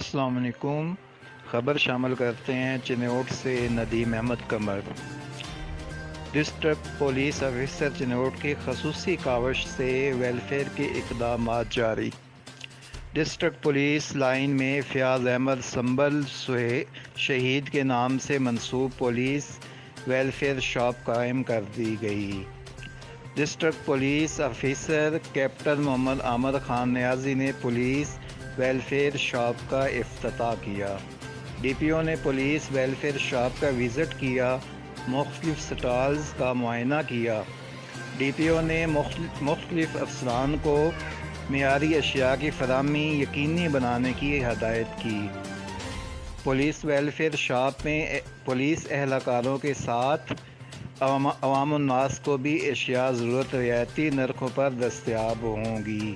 السلام علیکم۔ خبر شامل کرتے ہیں چنوٹ سے Nadeem Ahmed Qamar. District police officer Chiniot کی خصوصی کاوش سے ویلفیئر کے اقدامات جاری۔ ڈسٹرکٹ پولیس لائن میں فیاض احمد سنبل شہید کے نام سے منسوب پولیس ویلفیئر شاپ قائم کر دی گئی۔ ڈسٹرکٹ پولیس آفیسر کیپٹن محمد عامر خان نیازی نے پولیس ویلفیئر شاپ کا افتتاح کیا۔ ڈی پی او نے پولیس ویلفیئر شاپ کا وزٹ کیا، مختلف سٹالز کا معائنہ کیا۔ ڈی پی او نے مختلف افسران کو معیاری اشیاء کی فراہمی یقینی بنانے کی ہدایت کی۔ پولیس ویلفیئر شاپ میں پولیس اہلکاروں کے ساتھ عوام الناس کو بھی اشیاء ضرورت رعایتی نرخوں پر دستیاب ہوں گی۔